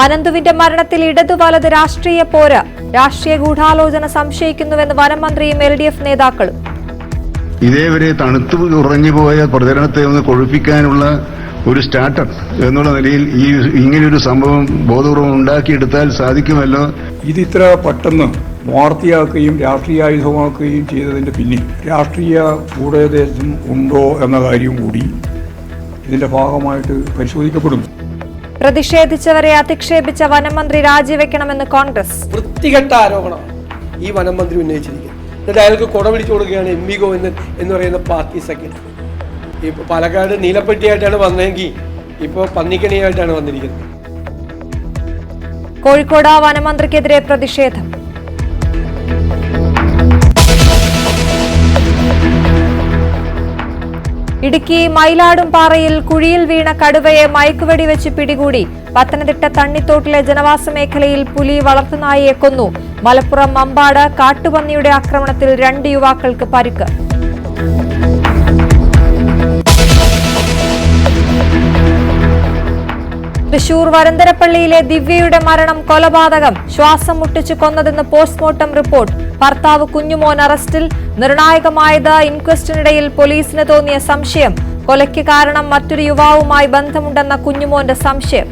അനന്തുവിന്റെ മരണത്തിൽ ഇടതു വലത് രാഷ്ട്രീയ പോര്, രാഷ്ട്രീയ ഗൂഢാലോചന സംശയിക്കുന്നുവെന്ന് വനം മന്ത്രിയും LDF നേതാക്കളും. ഇതേവരെ തണുത്തു ഉറഞ്ഞുപോയ പ്രചരണത്തെ ഒന്ന് കൊഴുപ്പിക്കാനുള്ള ഒരു സ്റ്റാർട്ടർ എന്നുള്ള നിലയിൽ ഇങ്ങനെയൊരു സംഭവം ബോധപൂർവം ഉണ്ടാക്കിയെടുത്താൽ സാധിക്കുമല്ലോ. ഇതിത്ര പെട്ടെന്ന് വാർത്തയാക്കുകയും രാഷ്ട്രീയായുധമാക്കുകയും ചെയ്തതിന്റെ പിന്നിൽ രാഷ്ട്രീയ ഗൂഢോദ്ദേശം ഉണ്ടോ എന്ന കാര്യം കൂടി ഇതിന്റെ ഭാഗമായിട്ട് പരിശോധിക്കപ്പെടും. പ്രതിഷേധിച്ചവരെ അധിക്ഷേപിച്ച വനമന്ത്രി രാജിവെക്കണമെന്ന് കോൺഗ്രസ്. വൃത്തികെട്ട ആരോപണം ഈ വനമന്ത്രി ഉന്നയിച്ചിരിക്കുന്നത്. എന്നിട്ട് അയാൾക്ക് കൊട പിടിച്ചു കൊടുക്കുകയാണ് MV ഗോവിന്ദൻ എന്ന് പറയുന്ന പാർട്ടി സെക്രട്ടറി. ഇപ്പോൾ പാലക്കാട് നീലപ്പെട്ടിയായിട്ടാണ് വന്നതെങ്കിൽ ഇപ്പോൾ പന്നിക്കണിയായിട്ടാണ് വന്നിരിക്കുന്നത്. കോഴിക്കോട് വനമന്ത്രിക്കെതിരെ പ്രതിഷേധം. ഇടുക്കി മയിലാടുംപാറയിൽ കുഴിയിൽ വീണ കടുവയെ മയക്കുവെടി വെച്ച് പിടികൂടി. പത്തനംതിട്ട തണ്ണിത്തോട്ടിലെ ജനവാസ മേഖലയിൽ പുലി വളർത്തുനായയെ കൊന്നു. മലപ്പുറം മമ്പാട് കാട്ടുപന്നിയുടെ ആക്രമണത്തിൽ 2 യുവാക്കൾക്ക് പരിക്ക്. തൃശൂർ വരന്തരപ്പള്ളിയിലെ ദിവ്യയുടെ മരണം കൊലപാതകം, ശ്വാസം മുട്ടിച്ചു കൊന്നതെന്ന് പോസ്റ്റ്മോർട്ടം റിപ്പോർട്ട്. ഭർത്താവ് കുഞ്ഞുമോൻ അറസ്റ്റിൽ. നിർണായകമായത് ഇൻക്വസ്റ്റിനിടയിൽ പോലീസിന് തോന്നിയ സംശയം. കൊലയ്ക്ക് കാരണം മറ്റൊരു യുവാവുമായി ബന്ധമുണ്ടെന്ന കുഞ്ഞുമോന്റെ സംശയം.